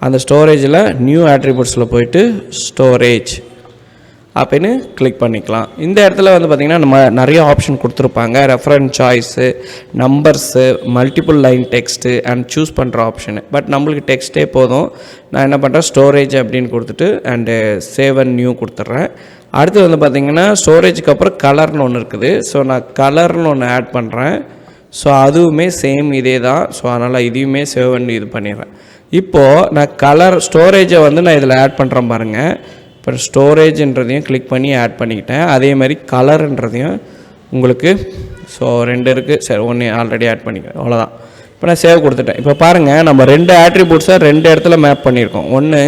அந்த ஸ்டோரேஜில் நியூ ஆட்ரிபியூட்ஸில் போய்ட்டு ஸ்டோரேஜ் அப்படின்னு கிளிக் பண்ணிக்கலாம். இந்த இடத்துல வந்து பார்த்திங்கன்னா நம்ம நிறைய ஆப்ஷன் கொடுத்துருப்பாங்க, reference choice, numbers, multiple line text and choose பண்ணுற ஆப்ஷனு. பட் நம்மளுக்கு டெக்ஸ்ட்டே போதும். நான் என்ன பண்ணுறேன், ஸ்டோரேஜ் அப்படின்னு கொடுத்துட்டு அண்டு சேவ் அண்ட் நியூ கொடுத்துட்றேன். அடுத்து வந்து பார்த்திங்கன்னா ஸ்டோரேஜுக்கு அப்புறம் கலர்னு ஒன்று இருக்குது. ஸோ நான் கலர்னு ஒன்று ஆட் பண்ணுறேன். ஸோ அதுவுமே சேம் இதே தான். ஸோ அதனால் இதையுமே சேவ் பண்ணி இது பண்ணிடுறேன். இப்போது நான் கலர் ஸ்டோரேஜை வந்து நான் இதில் ஆட் பண்ணுறேன் பாருங்கள். இப்போ ஸ்டோரேஜ்ன்றதையும் கிளிக் பண்ணி ஆட் பண்ணிக்கிட்டேன். அதே மாதிரி கலருன்றதையும் உங்களுக்கு ஸோ 2 இருக்குது. சரி, 1 ஆல்ரெடி ஆட் பண்ணிக்கிறேன், அவ்வளோதான். இப்போ நான் சேவ் கொடுத்துட்டேன். இப்போ பாருங்கள், நம்ம 2 ஆட்ரிபியூட்ஸை 2 இடத்துல மேப் பண்ணியிருக்கோம். ஒன்று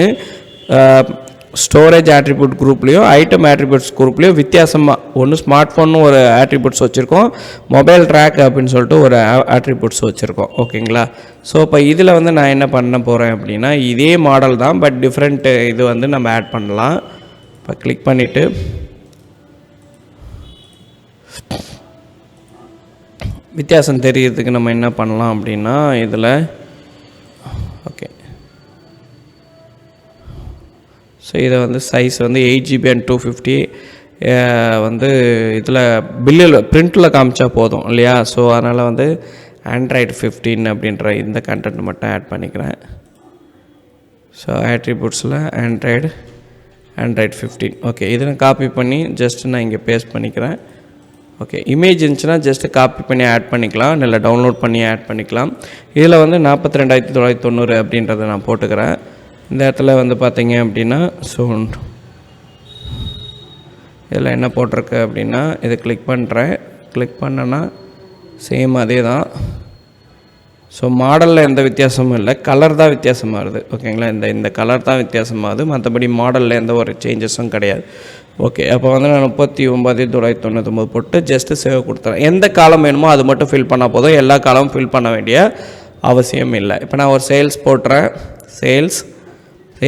ஸ்டோரேஜ் ஆட்ரிபியூட் குரூப்லேயும் ஐட்டம் ஆட்ரிபியூட்ஸ் குரூப்லேயும் வித்தியாசமாக ஒன்று ஸ்மார்ட் ஃபோன் ஒரு ஆட்ரிபியூட்ஸ் வச்சுருக்கோம், மொபைல் ட்ராக் அப்படின்னு சொல்லிட்டு ஒரு ஆட்ரிபியூட்ஸ் வச்சுருக்கோம். ஓகேங்களா? ஸோ இப்போ இதில் வந்து நான் என்ன பண்ண போகிறேன் அப்படின்னா, இதே மாடல் தான், பட் டிஃப்ரெண்ட் இது வந்து நம்ம ஆட் பண்ணலாம். இப்போ கிளிக் பண்ணிவிட்டு வித்தியாசம் தெரியறதுக்கு நம்ம என்ன பண்ணலாம் அப்படின்னா, இதில் ஓகே, ஸோ இதை வந்து சைஸ் வந்து 8GB and 250 வந்து இதில் பில்லில் பிரிண்டில் காமிச்சா போதும் இல்லையா? ஸோ அதனால் வந்து Android 15 அப்படின்ற இந்த கண்டென்ட் மட்டும் ஆட் பண்ணிக்கிறேன். So ஆட்ரிபியூட்ஸில் Android 15. ஓகே, இதை நான் காப்பி பண்ணி ஜஸ்ட் நான் இங்கே பேஸ்ட் பண்ணிக்கிறேன். ஓகே, இமேஜ் இருந்துச்சுன்னா ஜஸ்ட்டு காப்பி பண்ணி ஆட் பண்ணிக்கலாம், இல்லை டவுன்லோட் பண்ணி ஆட் பண்ணிக்கலாம். இதில் வந்து 42,990 அப்படின்றத நான் போட்டுக்கிறேன். இந்த இடத்துல வந்து பார்த்தீங்க அப்படின்னா, ஸோ இதில் என்ன போட்டிருக்கு அப்படின்னா, இதை கிளிக் பண்ணுறேன். கிளிக் பண்ணேன்னா சேம் அதே தான். ஸோ மாடலில் எந்த வித்தியாசமும் இல்லை, கலர் தான் வித்தியாசமாகுது. ஓகேங்களா? இந்த கலர் தான் வித்தியாசமாகுது, மற்றபடி மாடலில் எந்த ஒரு சேஞ்சஸும் கிடையாது. ஓகே, அப்போ வந்து நான் 39,999 போட்டு ஜஸ்ட்டு சேவ் கொடுத்துறேன். எந்த காலம் வேணுமோ அது மட்டும் ஃபில் பண்ணால் போதும், எல்லா காலமும் ஃபில் பண்ண வேண்டிய அவசியம் இல்லை. இப்போ நான் ஒரு சேல்ஸ் போட்டுறேன். சேல்ஸ்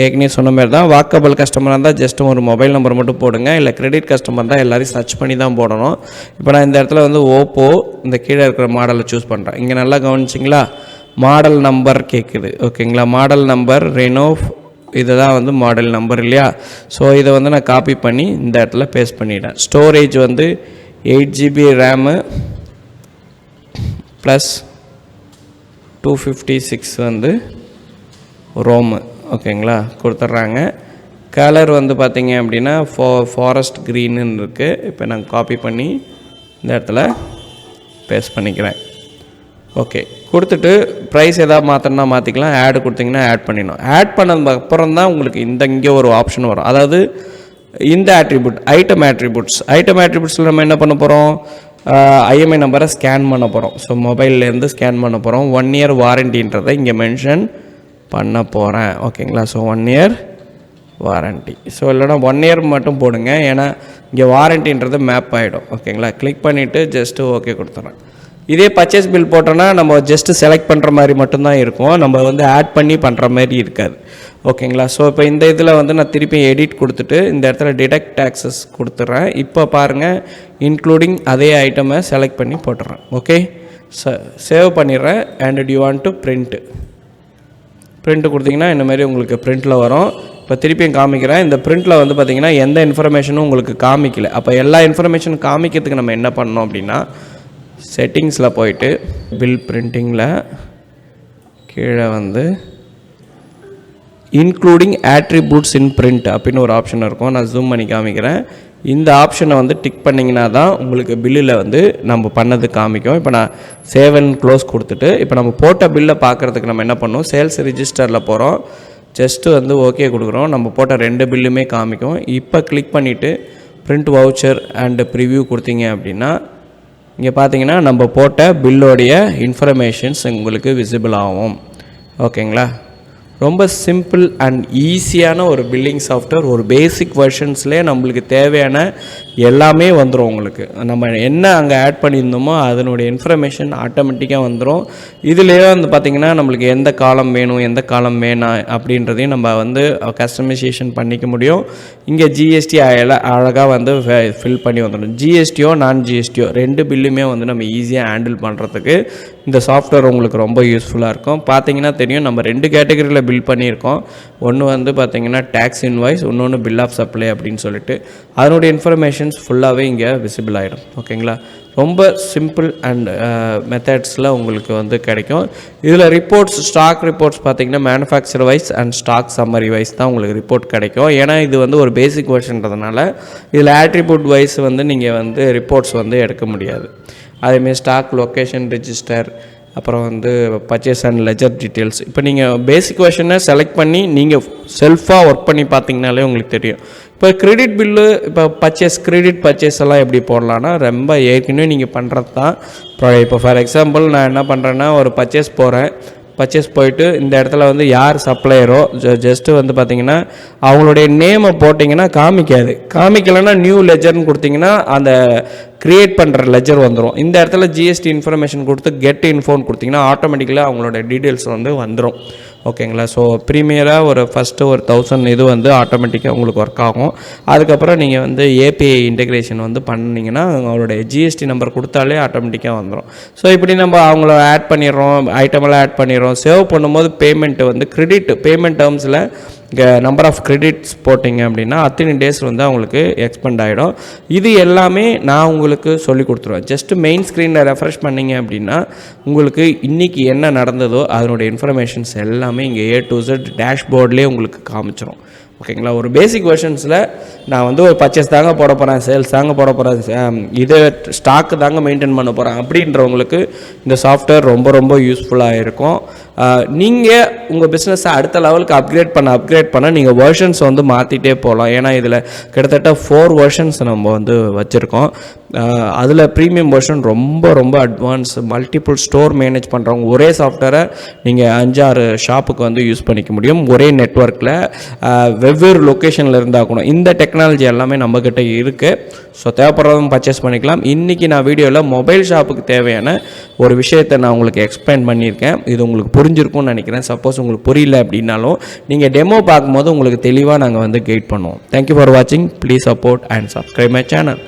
ஏற்கனவே சொன்ன மாதிரி தான். வாக்கபிள் கஸ்டமராக இருந்தால் ஜஸ்ட்டு ஒரு மொபைல் நம்பர் மட்டும் போடுங்க, இல்லை கிரெடிட் கஸ்டமர் தான் எல்லோரையும் சர்ச் பண்ணி தான் போடணும். இப்போ நான் இந்த இடத்துல வந்து ஓப்போ இந்த கீழே இருக்கிற மாடலை சூஸ் பண்ணுறேன். இங்கே நல்லா கவனிச்சிங்களா, மாடல் நம்பர் கேட்குது. ஓகேங்களா? மாடல் நம்பர் ரெனோ, இது தான் வந்து மாடல் நம்பர் இல்லையா? ஸோ இதை வந்து நான் காப்பி பண்ணி இந்த இடத்துல பேஸ்ட் பண்ணிவிட்டேன். ஸ்டோரேஜ் வந்து 8GB ரேமு ப்ளஸ் 256 வந்து ரோமு. ஓகேங்களா? கொடுத்துட்றாங்க. கலர் வந்து பார்த்திங்க அப்படின்னா ஃபாரஸ்ட் க்ரீன்னு இருக்குது. இப்போ நான் காப்பி பண்ணி இந்த இடத்துல பேஸ்ட் பண்ணிக்கிறேன். ஓகே, கொடுத்துட்டு ப்ரைஸ் எதாவது மாற்றணும்னா மாற்றிக்கலாம். ஆட் கொடுத்திங்கன்னா ஆட் பண்ணிடணும். ஆட் பண்ணதுக்கு அப்புறம் தான் உங்களுக்கு இங்கே ஒரு ஆப்ஷன் வரும். அதாவது இந்த ஆட்ரிபியூட் ஐட்டம் ஆட்ரிபியூட்ஸில் நம்ம என்ன பண்ண போகிறோம், ஐஎம்ஐ நம்பரை ஸ்கேன் பண்ண போகிறோம். ஸோ மொபைல்லேருந்து ஸ்கேன் பண்ண போகிறோம். 1 year வாரண்டின்றதை இங்கே மென்ஷன் பண்ண போகிறேன். ஓகேங்களா? So 1 year warranty. ஸோ இல்லைனா 1 year மட்டும் போடுங்க, ஏன்னா இங்கே வாரண்டின்றது மேப் ஆகிடும். ஓகேங்களா? கிளிக் பண்ணிவிட்டு ஜஸ்ட்டு ஓகே கொடுத்துட்றேன். இதே பர்ச்சேஸ் பில் போட்டோன்னா நம்ம ஜஸ்ட்டு செலக்ட் பண்ணுற மாதிரி மட்டும்தான் இருக்கும், நம்ம வந்து ஆட் பண்ணி பண்ணுற மாதிரி இருக்காது. ஓகேங்களா? ஸோ இப்போ இந்த இதில் வந்து நான் திருப்பி எடிட் கொடுத்துட்டு இந்த இடத்துல டிடெக்ட் டேக்ஸஸ் கொடுத்துட்றேன். இப்போ பாருங்கள், இன்க்ளூடிங் அதே ஐட்டமை செலக்ட் பண்ணி போட்டுறேன். ஓகே, சேவ் பண்ணிடுறேன். And you want to print கொடுத்தீங்கன்னா இந்த மாதிரி உங்களுக்கு பிரிண்ட்டில் வரும். இப்போ திருப்பியும் காமிக்கிறேன். இந்த பிரிண்ட்டில் வந்து பார்த்திங்கன்னா எந்த இன்ஃபர்மேஷனும் உங்களுக்கு காமிக்கல. அப்போ எல்லா இன்ஃபர்மேஷன் காமிக்கிறதுக்கு நம்ம என்ன பண்ணோம் அப்படின்னா, செட்டிங்ஸில் போயிட்டு பில் பிரிண்டிங்கில் கீழே வந்து இன்க்ளூடிங் ஆட்ரிபியூட்ஸ் இன் பிரிண்ட் அப்படின்னு ஒரு ஆப்ஷன் இருக்கும். நான் ஜூம் பண்ணி காமிக்கிறேன். இந்த ஆப்ஷனை வந்து டிக் பண்ணிங்கன்னா தான் உங்களுக்கு பில்லில் வந்து நம்ம பண்ணது காமிக்கும். இப்போ நான் சேவ் அண்ட் க்ளோஸ் கொடுத்துட்டு இப்போ நம்ம போட்ட பில்லை பார்க்குறதுக்கு நம்ம என்ன பண்ணோம், சேல்ஸ் ரிஜிஸ்டரில் போகிறோம். ஜஸ்ட்டு வந்து ஓகே கொடுக்குறோம். நம்ம போட்ட 2 பில்லுமே காமிக்கும். இப்போ கிளிக் பண்ணிவிட்டு பிரிண்ட் வவுச்சர் அண்டு ப்ரிவ்யூ கொடுத்தீங்க அப்படின்னா இங்கே பார்த்தீங்கன்னா நம்ம போட்ட பில்லோடைய இன்ஃபர்மேஷன்ஸ் உங்களுக்கு விசிபிள் ஆகும். ஓகேங்களா? ரொம்ப சிம்பிள் அண்ட் ஈஸியான ஒரு பில்லிங் சாஃப்ட்வேர். ஒரு பேசிக் வெர்ஷன்ஸ்லேயே நம்மளுக்கு தேவையான எல்லாமே வந்துடும். உங்களுக்கு நம்ம என்ன அங்கே ஆட் பண்ணியிருந்தோமோ அதனுடைய இன்ஃபர்மேஷன் ஆட்டோமேட்டிக்காக வந்துடும். இதுலேயே வந்து பார்த்திங்கன்னா நம்மளுக்கு எந்த காலம் வேணும் எந்த காலம் வேணாம் அப்படின்றதையும் நம்ம வந்து கஸ்டமைசேஷன் பண்ணிக்க முடியும். இங்கே ஜிஎஸ்டி அழகாக வந்து ஃபில் பண்ணி வந்துடும். ஜிஎஸ்டியோ நான் ஜிஎஸ்டியோ 2 பில்லுமே வந்து நம்ம ஈஸியாக ஹேண்டில் பண்ணுறதுக்கு இந்த சாஃப்ட்வேர் உங்களுக்கு ரொம்ப யூஸ்ஃபுல்லாக இருக்கும். பார்த்தீங்கன்னா தெரியும், நம்ம 2 கேட்டகரியில் பில் பண்ணியிருக்கோம். ஒன்று வந்து பார்த்திங்கன்னா டேக்ஸ் இன்வாய்ஸ், இன்னொன்று பில் ஆஃப் சப்ளை அப்படின்னு சொல்லிட்டு அதனுடைய இன்ஃபர்மேஷன்ஸ் ஃபுல்லாகவே இங்கே விசிபிள் ஆகிடும். ஓகேங்களா? ரொம்ப சிம்பிள் அண்ட் மெத்தட்ஸில் உங்களுக்கு வந்து கிடைக்கும். இதில் ரிப்போர்ட்ஸ், ஸ்டாக் ரிப்போர்ட்ஸ் பார்த்திங்கன்னா manufacturer wise and stock summary wise தான் உங்களுக்கு ரிப்போர்ட் கிடைக்கும். ஏன்னா இது வந்து ஒரு பேசிக் வெர்ஷன்றதுனால இதில் ஆட்ரிபியூட் வைஸ் வந்து நீங்கள் வந்து ரிப்போர்ட்ஸ் வந்து எடுக்க முடியாது. அதேமாரி ஸ்டாக் லொக்கேஷன் ரிஜிஸ்டர், அப்புறம் வந்து பர்ச்சேஸ் அண்ட் லெஜர் டீட்டெயில்ஸ். இப்போ நீங்கள் பேசிக் வெர்ஷனை செலக்ட் பண்ணி நீங்கள் செல்ஃபாக ஒர்க் பண்ணி பார்த்தீங்கனாலே உங்களுக்கு தெரியும். இப்போ கிரெடிட் பில்லு, இப்போ கிரெடிட் பர்ச்சேஸ் எல்லாம் எப்படி போடலான்னா ரொம்ப ஏற்கனவே நீங்கள் பண்ணுறது தான். இப்போ ஃபார் எக்ஸாம்பிள் நான் என்ன பண்ணுறேன்னா, ஒரு பர்ச்சேஸ் போயிட்டு இந்த இடத்துல வந்து யார் சப்ளையரோ ஜஸ்ட்டு வந்து பார்த்திங்கன்னா அவங்களுடைய நேமை போட்டிங்கன்னா காமிக்கலைன்னா நியூ லெஜர்னு கொடுத்திங்கன்னா அந்த க்ரியேட் பண்ணுற லெஜர் வந்துடும். இந்த இடத்துல ஜிஎஸ்டி இன்ஃபர்மேஷன் கொடுத்து கெட் இன்ஃபோன் கொடுத்திங்கன்னா ஆட்டோமேட்டிக்கலாக அவங்களோட டீட்டெயில்ஸ் வந்து வந்துடும். ஓகேங்களா? ஸோ ப்ரீமியராக ஒரு ஃபஸ்ட்டு ஒரு 1000 இது வந்து ஆட்டோமேட்டிக்காக உங்களுக்கு ஒர்க் ஆகும். அதுக்கப்புறம் நீங்கள் வந்து ஏபிஐ இன்டெகிரேஷன் வந்து பண்ணிங்கன்னா அவங்களுடைய ஜிஎஸ்டி நம்பர் கொடுத்தாலே ஆட்டோமேட்டிக்காக வந்துடும். ஸோ இப்படி நம்ம அவங்கள ஆட் பண்ணிடுறோம், ஐட்டமெல்லாம் ஆட் பண்ணிடுறோம். சேவ் பண்ணும்போது பேமெண்ட்டு வந்து பேமெண்ட் டேர்ம்ஸில் நம்பர் ஆஃப் கிரெடிட்ஸ் போட்டிங்க அப்படின்னா அத்தனை டேஸ் வந்து அவங்களுக்கு எக்ஸ்பெண்ட் ஆகிடும். இது எல்லாமே நான் உங்களுக்கு சொல்லி கொடுத்துருவேன். ஜஸ்ட்டு மெயின் ஸ்க்ரீனில் ரெஃப்ரெஷ் பண்ணிங்க அப்படின்னா உங்களுக்கு இன்றைக்கி என்ன நடந்ததோ அதனுடைய இன்ஃபர்மேஷன்ஸ் எல்லாமே இங்கே A to Z டேஷ்போர்ட்லேயே உங்களுக்கு காமிச்சிடும். ஓகேங்களா? ஒரு பேசிக் வெர்ஷன்ஸில் நான் வந்து ஒரு பர்ச்சேஸ் தாங்க போட போகிறேன், சேல்ஸ் தாங்க போட போகிறேன், இது ஸ்டாக்கு தாங்க மெயின்டைன் பண்ண போகிறேன் அப்படின்றவங்களுக்கு இந்த சாஃப்ட்வேர் ரொம்ப ரொம்ப யூஸ்ஃபுல்லாக இருக்கும். நீங்கள் உங்கள் பிஸ்னஸை அடுத்த லெவலுக்கு அப்கிரேட் பண்ண நீங்கள் வெர்ஷன்ஸ் வந்து மாற்றிட்டே போகலாம். ஏன்னா இதில் கிட்டத்தட்ட 4 வெர்ஷன்ஸ் நம்ம வந்து வச்சுருக்கோம். அதில் ப்ரீமியம் வெர்ஷன் ரொம்ப ரொம்ப அட்வான்ஸ், மல்டிபிள் ஸ்டோர் மேனேஜ் பண்ணுறவங்க ஒரே சாஃப்ட்வேரை நீங்கள் 5-6 ஷாப்புக்கு வந்து யூஸ் பண்ணிக்க முடியும் ஒரே நெட்வொர்க்கில், வெவ்வேறு லொக்கேஷனில் இருந்தால் கூட. இந்த டெக்னாலஜி எல்லாமே நம்மக்கிட்ட இருக்குது. ஸோ தேவைப்படுறவங்க பர்ச்சேஸ் பண்ணிக்கலாம். இன்றைக்கி நான் வீடியோவில் மொபைல் ஷாப்புக்கு தேவையான ஒரு விஷயத்தை நான் உங்களுக்கு எக்ஸ்பிளைன் பண்ணியிருக்கேன். இது உங்களுக்கு புரிஞ்சிருக்கும்னு நினைக்கிறேன். சப்போஸ் உங்களுக்கு புரியல அப்படின்னாலும் நீங்கள் டெமோ பார்க்கும்போது உங்களுக்கு தெளிவாக நாங்கள் வந்து கைட் பண்ணுவோம். தேங்க்யூ ஃபார் வாட்சிங். Please support and subscribe my channel.